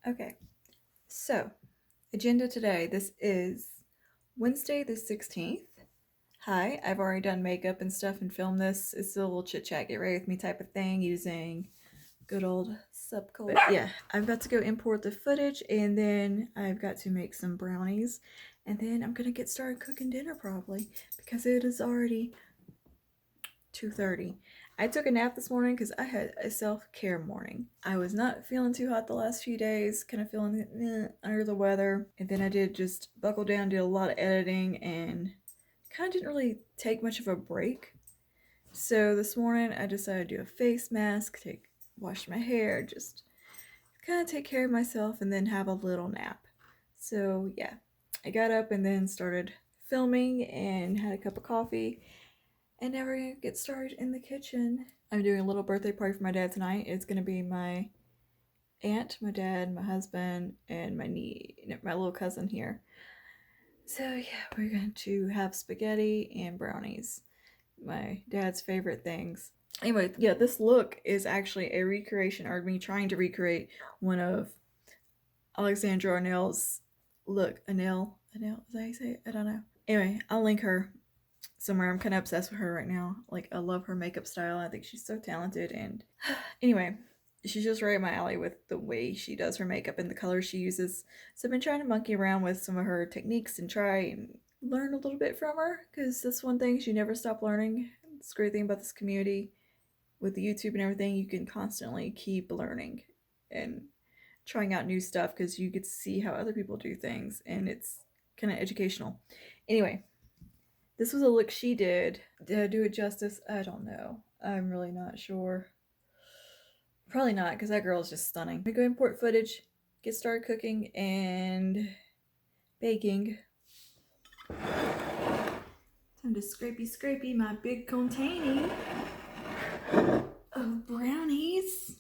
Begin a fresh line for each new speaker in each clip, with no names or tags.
Okay, so agenda today. This is Wednesday the 16th. Hi, I've already done makeup and stuff and filmed this. It's a little chit chat, get ready with me type of thing using good old Subculture. But yeah, I've got to go import the footage and then I've got to make some brownies. And then I'm gonna get started cooking dinner probably because it is already 2:30. I took a nap this morning because I had a self-care morning. I was not feeling too hot the last few days, kind of feeling under the weather. And then I did just buckle down, did a lot of editing, and kind of didn't really take much of a break. So this morning I decided to do a face mask, wash my hair, just kind of take care of myself, and then have a little nap. So yeah, I got up and then started filming and had a cup of coffee and now we're gonna get started in the kitchen. I'm doing a little birthday party for my dad tonight. It's gonna be my aunt, my dad, my husband, and my little cousin here. So yeah, we're going to have spaghetti and brownies, my dad's favorite things. Anyway, yeah, this look is actually a recreation, or me trying to recreate one of Alexandra Arnell's look. Anel, is that how you say it? I don't know. Anyway, I'll link her somewhere. I'm kind of obsessed with her right now. Like, I love her makeup style. I think she's so talented. And anyway, she's just right up my alley with the way she does her makeup and the colors she uses. So I've been trying to monkey around with some of her techniques and try and learn a little bit from her because that's one thing she never stopped learning. It's a great thing about this community with the YouTube and everything. You can constantly keep learning and trying out new stuff because you get to see how other people do things and it's kind of educational. Anyway, this was a look she did. Did I do it justice? I don't know. I'm really not sure. Probably not, because that girl is just stunning. I'm gonna go import footage, get started cooking and baking. Time to scrapey my big container of brownies.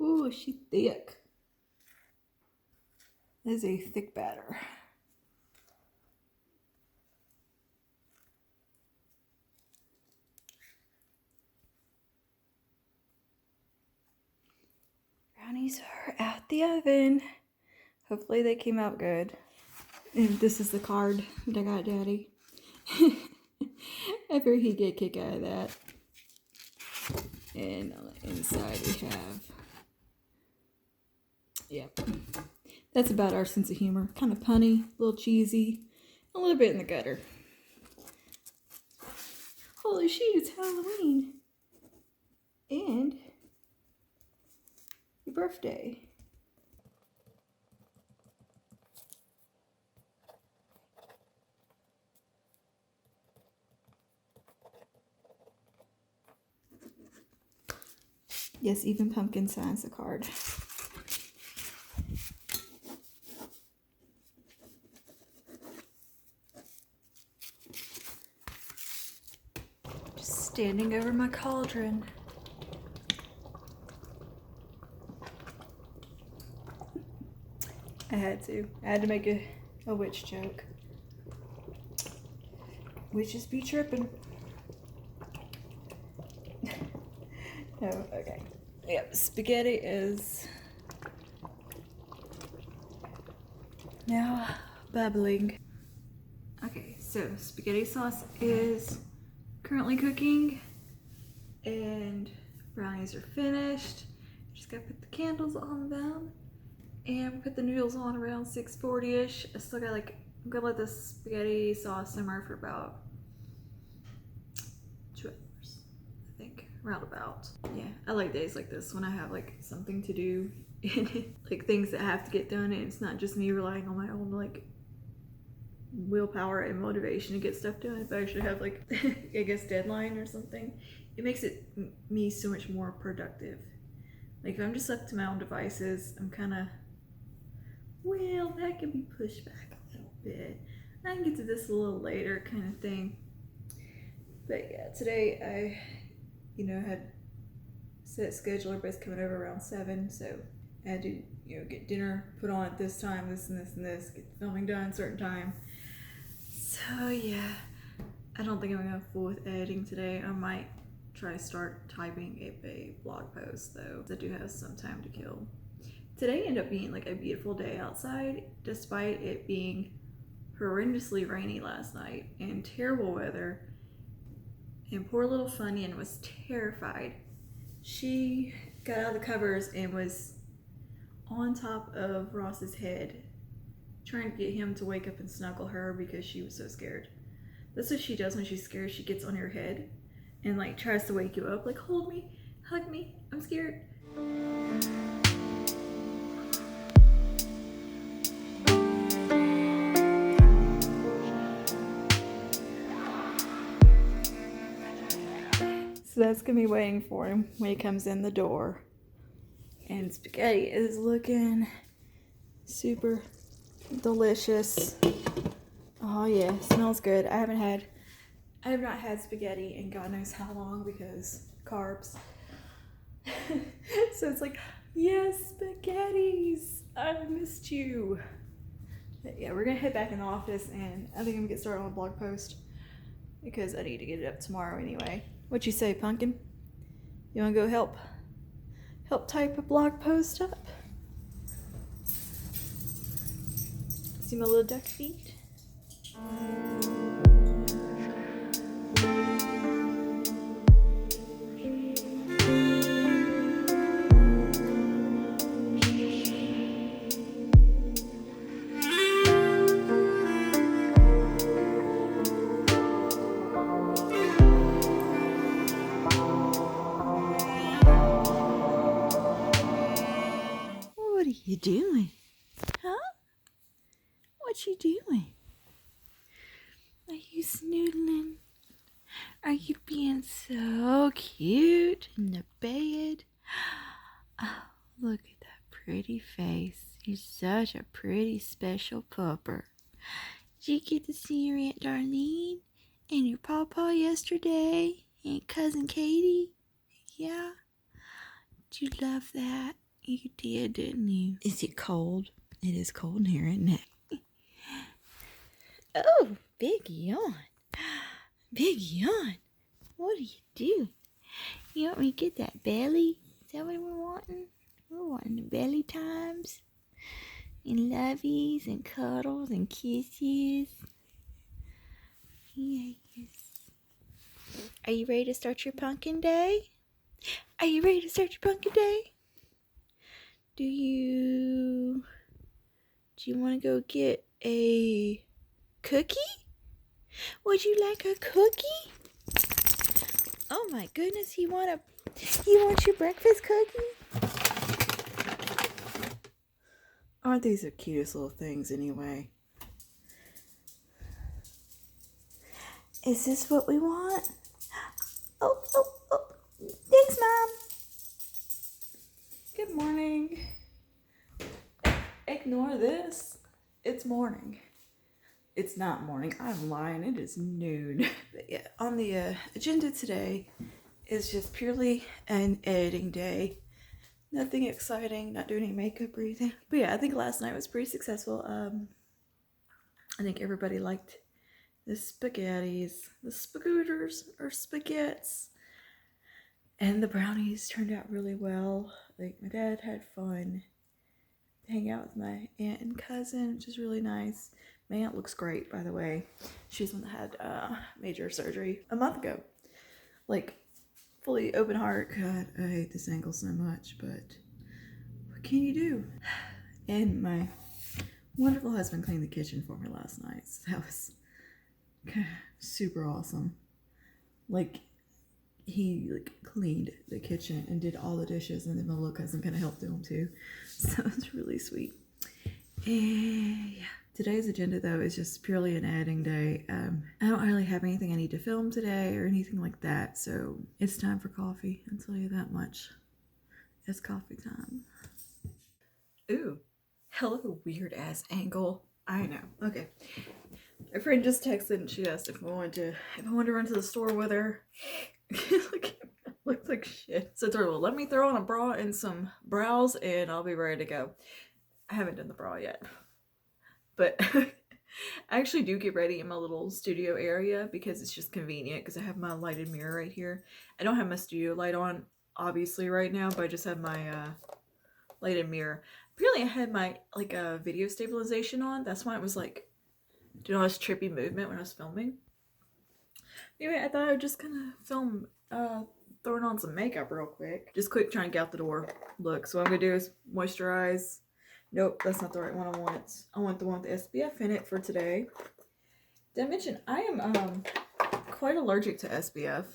Ooh, she thick. That is a thick batter. Brownies are out the oven. Hopefully they came out good. And this is the card that I got Daddy. I figured he'd get a kick out of that. And on the inside we have, yep, that's about our sense of humor. Kind of punny, a little cheesy, a little bit in the gutter. Holy shit, it's Halloween. And your birthday. Yes, even Pumpkin signs the card. Just standing over my cauldron. I had to make a witch joke. Witches be tripping. No, okay. Yep, spaghetti is now bubbling. Okay, so spaghetti sauce is currently cooking and brownies are finished. Just gotta put the candles on them and put the noodles on around 6:40ish. I still got I'm gonna let the spaghetti sauce simmer for about 2 hours, I think, roundabout. Yeah, I like days like this when I have something to do and like things that have to get done and it's not just me relying on my own willpower and motivation to get stuff done. If I actually have I guess deadline or something, it makes me so much more productive. Like if I'm just left to my own devices, I'm kind of, well, that can be pushed back a little bit. I can get to this a little later kind of thing. But yeah, today I had set schedule. Everybody's coming over around 7, so I had to get dinner put on at this time, this and this and this, get the filming done at a certain time. So yeah, I don't think I'm gonna fool with editing today. I might try to start typing a blog post though. I do have some time to kill. Today ended up being like a beautiful day outside, despite it being horrendously rainy last night and terrible weather. And poor little Funyun was terrified. She got out of the covers and was on top of Ross's head, trying to get him to wake up and snuggle her because she was so scared. That's what she does when she's scared. She gets on your head and like tries to wake you up, like, hold me, hug me, I'm scared. So that's gonna be waiting for him when he comes in the door. And spaghetti is looking super delicious. Oh yeah, smells good. I have not had spaghetti in God knows how long because carbs. So it's like, yes, spaghettis. I missed you. But yeah, we're gonna head back in the office and I think I'm gonna get started on a blog post because I need to get it up tomorrow anyway. What you say, Pumpkin? You wanna go help type a blog post up? See my little duck feet? What are you doing? Huh? What you doing? Are you snoodling? Are you being so cute in the bed? Oh, look at that pretty face. You're such a pretty special pupper. Did you get to see your Aunt Darlene and your pawpaw yesterday? And Cousin Katie? Yeah? Did you love that? You did, didn't you? Is it cold? It is cold in here, isn't it? Oh, big yawn. Big yawn. What are you doing? You want me to get that belly? Is that what we're wanting? We're wanting the belly times. And lovies and cuddles and kisses. Yes. Are you ready to start your pumpkin day? Are you ready to start your pumpkin day? Do you want to go get a cookie? Would you like a cookie? Oh my goodness, you want your breakfast cookie? Aren't these the cutest little things anyway? Is this what we want? Oh, thanks, Mom. Good morning. Ignore this. It's morning. It's not morning. I'm lying. It is noon. But yeah, on the agenda today is just purely an editing day. Nothing exciting. Not doing any makeup or anything. But yeah, I think last night was pretty successful. I think everybody liked the spaghettis, the spagooters or spaghettis, and the brownies turned out really well. Like my dad had fun. Hang out with my aunt and cousin, which is really nice. My aunt looks great, by the way. She's the one that had major surgery a month ago. Like, fully open heart. God, I hate this angle so much, but what can you do? And my wonderful husband cleaned the kitchen for me last night. So that was super awesome. Like, he cleaned the kitchen and did all the dishes, and then my little cousin kind of helped do them too. So it's really sweet. And yeah, today's agenda though is just purely an editing day. I don't really have anything I need to film today or anything like that, so it's time for coffee. I'll tell you that much. It's coffee time. Ooh, hello, weird ass angle. I know. Okay. My friend just texted and she asked if I wanted to run to the store with her. Looks like shit. So I told her, well, let me throw on a bra and some brows and I'll be ready to go. I haven't done the bra yet. But I actually do get ready in my little studio area because it's just convenient because I have my lighted mirror right here. I don't have my studio light on, obviously, right now, but I just have my lighted mirror. Apparently I had my like video stabilization on. That's why it was like doing all this trippy movement when I was filming. Anyway, I thought I would just kind of film throwing on some makeup real quick. Just quick trying to get out the door. Look, so what I'm gonna do is moisturize. Nope, that's not the right one I want. I want the one with the SPF in it for today. Did I mention I am quite allergic to SPF,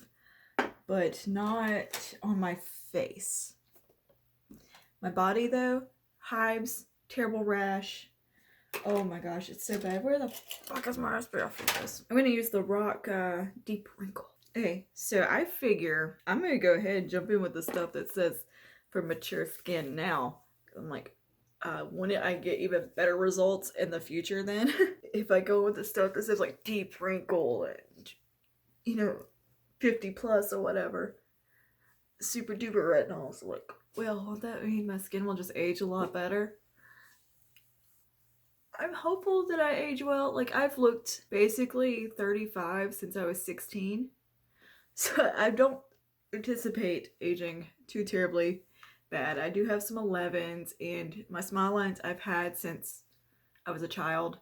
but not on my face. My body though, hives, terrible rash. Oh my gosh, it's so bad. Where the fuck is my SPF for this? I'm gonna use the RoC Deep Wrinkle. Okay, so I figure I'm gonna go ahead and jump in with the stuff that says for mature skin now. I'm like, when I get even better results in the future then, if I go with the stuff that says like deep wrinkle and, you know, 50 plus or whatever, super duper retinol, so like, well, won't that mean my skin will just age a lot better? I'm hopeful that I age well. Like, I've looked basically 35 since I was 16. So I don't anticipate aging too terribly bad. I do have some 11s, and my smile lines I've had since I was a child.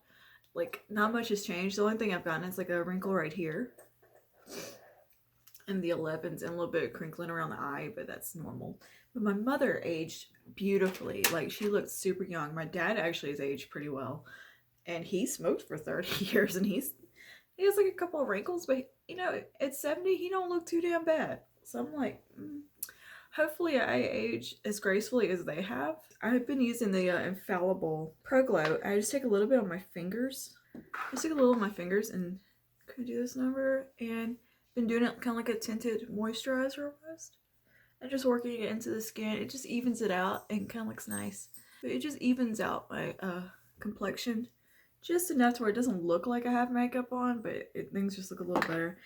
Like, not much has changed. The only thing I've gotten is like a wrinkle right here. And the 11s and a little bit of crinkling around the eye, but that's normal. But my mother aged beautifully. Like, she looked super young. My dad actually has aged pretty well. And he smoked for 30 years, and he has like a couple of wrinkles, but you know, at 70, he don't look too damn bad. So I'm like, hopefully I age as gracefully as they have. I've been using the Infallible Pro Glow. I just take a little bit on my fingers. Just take a little on my fingers and can I do this number? And been doing it kind of like a tinted moisturizer almost. And just working it into the skin. It just evens it out and kind of looks nice. But it just evens out my complexion just enough to where it doesn't look like I have makeup on, but things just look a little better.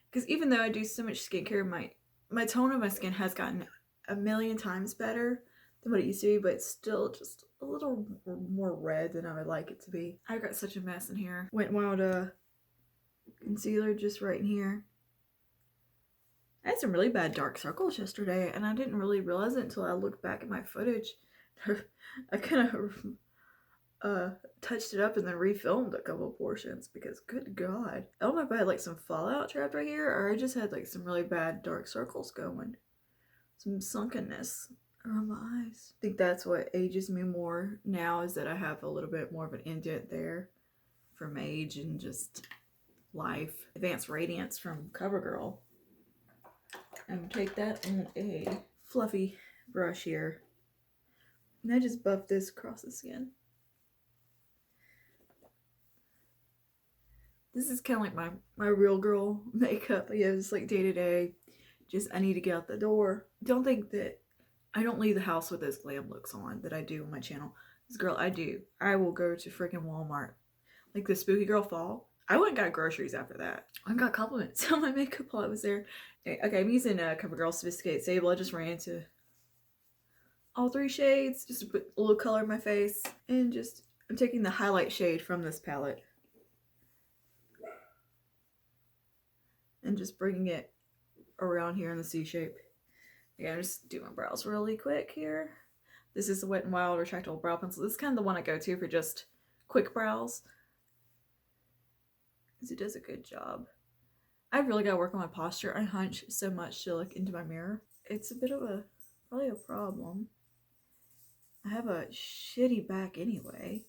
Because even though I do so much skincare, my tone of my skin has gotten a million times better than what it used to be, but it's still just a little more red than I would like it to be. I got such a mess in here. Wet n Wild concealer just right in here. I had some really bad dark circles yesterday, and I didn't really realize it until I looked back at my footage. I kind of touched it up and then refilmed a couple portions because good god. I don't know if I had like some fallout trapped right here or I just had like some really bad dark circles going. Some sunkenness around my eyes. I think that's what ages me more now is that I have a little bit more of an indent there from age and just life. Advanced Radiance from CoverGirl. And take that on a fluffy brush here. And I just buff this across the skin. This is kind of like my real girl makeup. Yeah, it's like day to day. Just I need to get out the door. Don't think that I don't leave the house with those glam looks on that I do on my channel. This girl, I do. I will go to freaking Walmart. Like the Spooky Girl fall. I went and got groceries after that. I got compliments on my makeup while I was there. Okay, I'm using CoverGirl Sophisticated Sable. I just ran into all 3 shades just to put a little color in my face. And just, I'm taking the highlight shade from this palette. And just bringing it around here in the C shape. Again, I'm just doing my brows really quick here. This is the Wet n Wild Retractable Brow Pencil. This is kind of the one I go to for just quick brows. Because it does a good job. I really got to work on my posture. I hunch so much to look into my mirror. It's a bit of probably a problem. I have a shitty back anyway.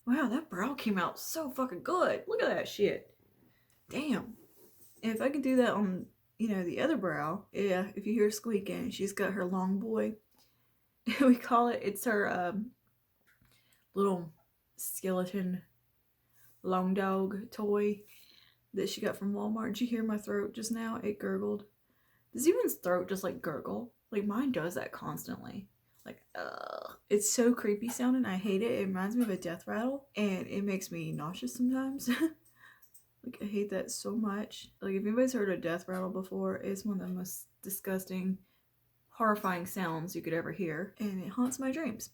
Wow, that brow came out so fucking good. Look at that shit. Damn. And if I can do that on, you know, the other brow, yeah, if you hear squeaking, she's got her long boy. We call it, it's her little skeleton long dog toy that she got from Walmart. Did you hear my throat just now? It gurgled. Does Ewan's throat just like gurgle? Like mine does that constantly. Like, it's so creepy sounding. I hate it. It reminds me of a death rattle, and it makes me nauseous sometimes. Like, I hate that so much. Like, if anybody's heard a death rattle before, it's one of the most disgusting, horrifying sounds you could ever hear, and it haunts my dreams.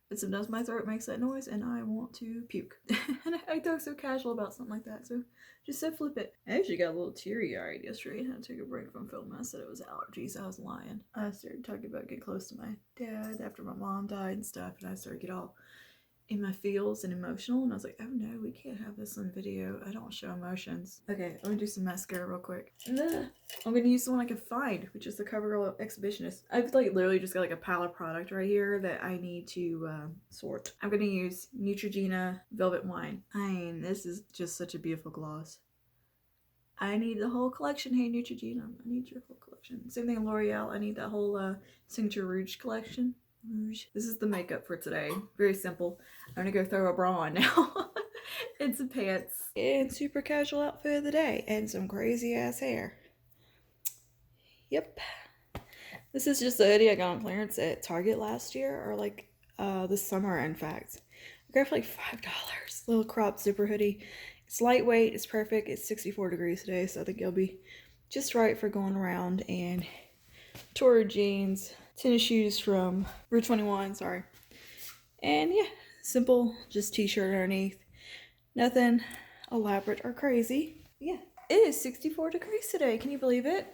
but sometimes my throat makes that noise and I want to puke. And I talk so casual about something like that, so just said flip it. I actually got a little teary-eyed yesterday and I took a break from filming. I said it was allergies. I was lying. I started talking about getting close to my dad after my mom died and stuff, and I started to get all in my feels and emotional, and I was like, oh no, we can't have this on video. I don't show emotions. Okay, I'm gonna do some mascara real quick. I'm gonna use the one I could find, which is the CoverGirl Exhibitionist. I've like literally just got like a pile of product right here that I need to sort. I'm gonna use Neutrogena Velvet Wine. I mean, this is just such a beautiful gloss. I need the whole collection. Hey Neutrogena, I need your whole collection. Same thing L'Oreal, I need that whole Signature Rouge collection. This is the makeup for today. Very simple. I'm gonna go throw a bra on now. And some pants. And super casual outfit of the day. And some crazy ass hair. Yep. This is just the hoodie I got on clearance at Target last year. Or like this summer, in fact. I got it for like $5. Little crop zipper hoodie. It's lightweight. It's perfect. It's 64 degrees today. So I think it'll be just right for going around. And Toro jeans. Tennis shoes from Rue 21, sorry. And yeah, simple, just t-shirt underneath. Nothing elaborate or crazy. Yeah, it is 64 degrees today. Can you believe it?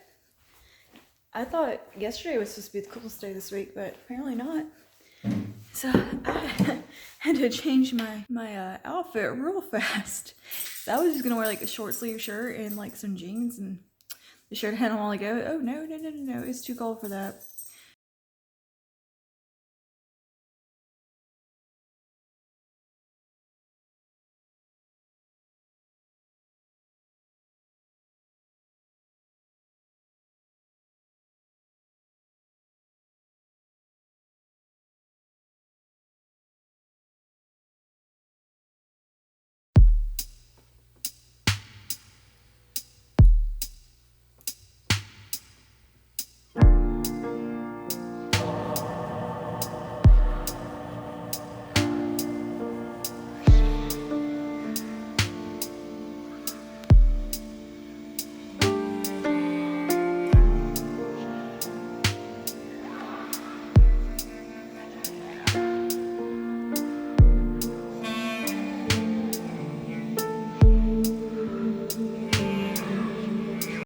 I thought yesterday was supposed to be the coolest day this week, but apparently not. So I had to change my outfit real fast. So I was just gonna wear like a short sleeve shirt and like some jeans, and the shirt had a while ago. Oh no, it's too cold for that.